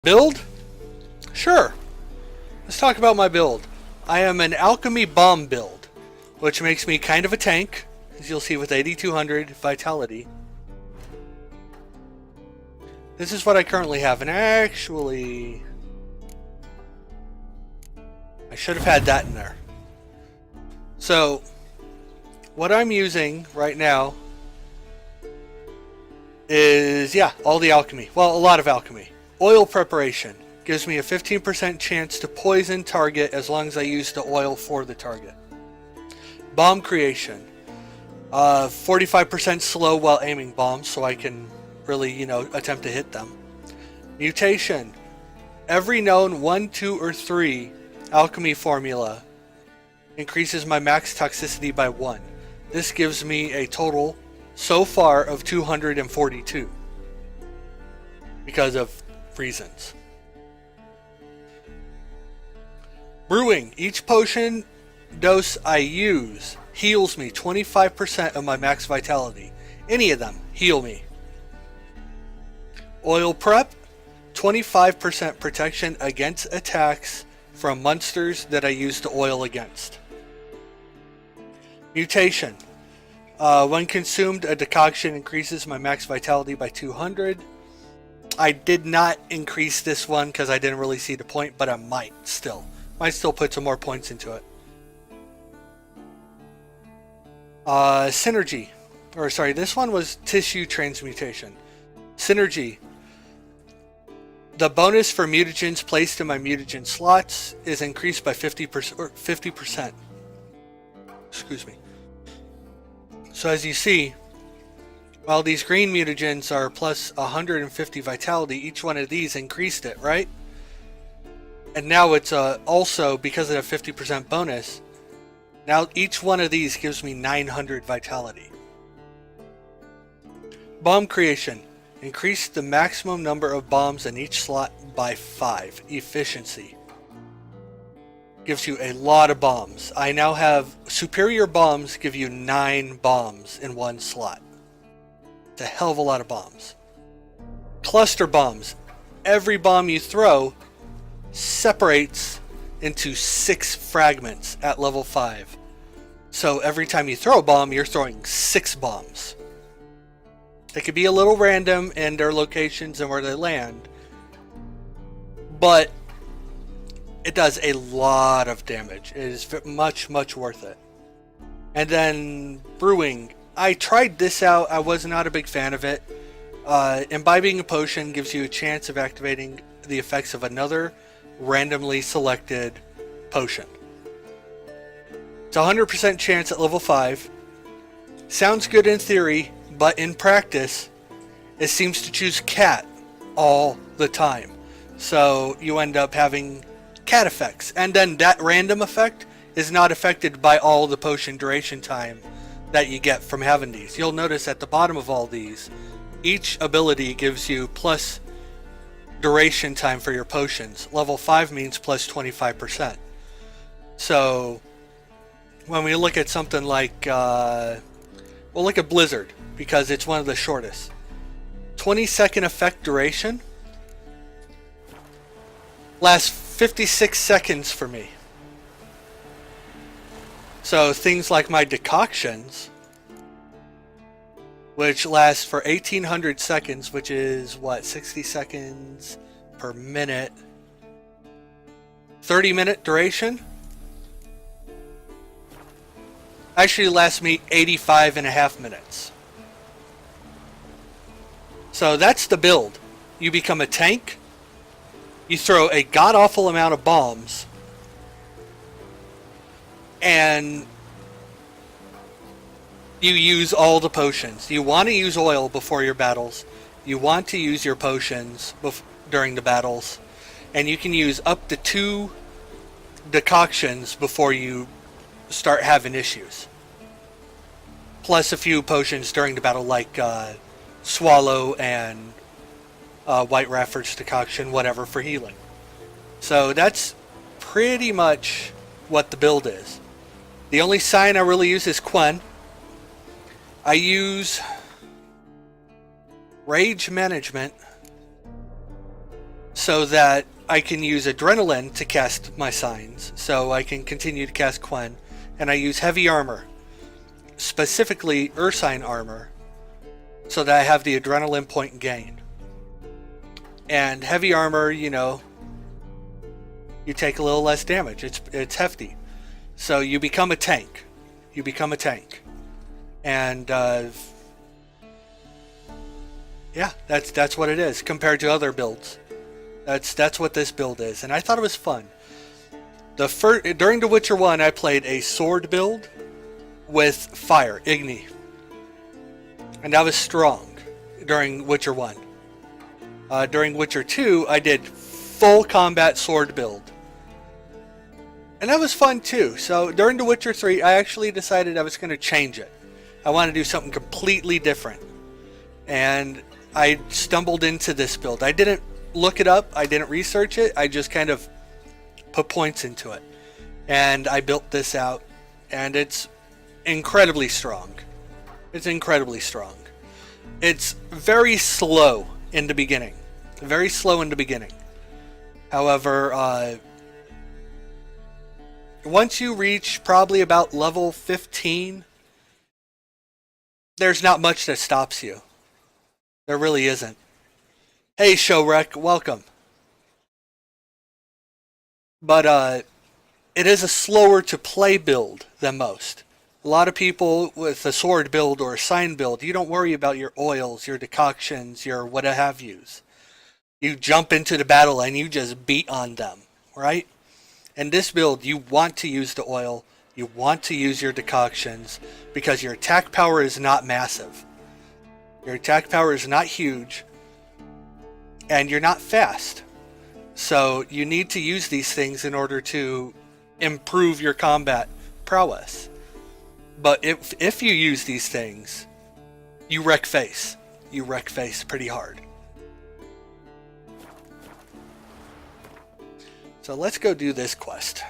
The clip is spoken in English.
Build? Sure. Let's talk about my build. I am an Alchemy-Bomb build, which makes me kind of a tank, as you'll see with 8200 vitality. This is what I currently have, and actually I should have had that in there. So what I'm using right now is, all the alchemy. Well, a lot of alchemy. Oil preparation gives me a 15% chance to poison target as long as I use the oil for the target. Bomb creation. 45% slow while aiming bombs, so I can really, attempt to hit them. Mutation. Every known 1, 2, or 3 alchemy formula increases my max toxicity by 1. This gives me a total so far of 242 because of reasons. Brewing. Each potion dose I use heals me 25% of my max vitality. Any of them heal me. Oil prep. 25% protection against attacks from monsters that I use the oil against. Mutation. When consumed, a decoction increases my max vitality by 200. I did not increase this one because I didn't really see the point, but I might still. Might still put some more points into it. Synergy. This one was tissue transmutation. Synergy. The bonus for mutagens placed in my mutagen slots is increased by 50%. Excuse me. So as you see, while these green mutagens are plus 150 vitality, each one of these increased it, right? And now it's also, because of the 50% bonus, now each one of these gives me 900 vitality. Bomb creation. Increase the maximum number of bombs in each slot by 5. Efficiency. Gives you a lot of bombs. I now have superior bombs give you 9 bombs in one slot. It's a hell of a lot of bombs. Cluster bombs. Every bomb you throw separates into 6 fragments at level 5. So every time you throw a bomb, you're throwing 6 bombs. They could be a little random in their locations and where they land, but it does a lot of damage. It is much, much worth it. And then brewing. I tried this out. I was not a big fan of it. Imbibing a potion gives you a chance of activating the effects of another randomly selected potion. It's a 100% chance at level 5. Sounds good in theory, but in practice, it seems to choose cat all the time. So you end up having cat effects. And then that random effect is not affected by all the potion duration time that you get from having these. You'll notice at the bottom of all these, each ability gives you plus duration time for your potions. Level 5 means plus 25%. So when we look at something like, we'll look at Blizzard, because it's one of the shortest. 20-second effect duration lasts 56 seconds for me. So things like my decoctions, which lasts for 1800 seconds, which is what, 60 seconds per minute, 30-minute duration, actually lasts me 85.5 minutes. So that's the build. You become a tank, you throw a god-awful amount of bombs, and you use all the potions. You want to use oil before your battles. You want to use your potions during the battles. And you can use up to 2 decoctions before you start having issues. Plus a few potions during the battle, like Swallow and White Raffer's decoction, whatever, for healing. So that's pretty much what the build is. The only sign I really use is Quen. I use Rage Management so that I can use Adrenaline to cast my signs, so I can continue to cast Quen, and I use Heavy Armor, specifically Ursine Armor, so that I have the Adrenaline point gain. And Heavy Armor, you know, you take a little less damage. It's hefty. So you become a tank. You become a tank. And yeah, that's what it is compared to other builds. That's what this build is, and I thought it was fun. During The Witcher 1, I played a sword build with fire, Igni, and that was strong during Witcher 1. During Witcher 2, I did full combat sword build, and that was fun too. So during The Witcher 3, I actually decided I was going to change it. I want to do something completely different, and I stumbled into this build. I didn't look it up, I didn't research it, I just kind of put points into it, and I built this out, and it's incredibly strong. It's incredibly strong. It's very slow in the beginning. Very slow in the beginning. However, once you reach probably about level 15, there's not much that stops you. There really isn't. Hey, Showwreck, welcome. But it is a slower to play build than most. A lot of people with a sword build or a sign build, you don't worry about your oils, your decoctions, your what have yous. You jump into the battle and you just beat on them, right? In this build, you want to use the oil, you want to use your decoctions, because your attack power is not massive. Your attack power is not huge, and you're not fast. So you need to use these things in order to improve your combat prowess. But if you use these things, you wreck face. You wreck face pretty hard. So let's go do this quest.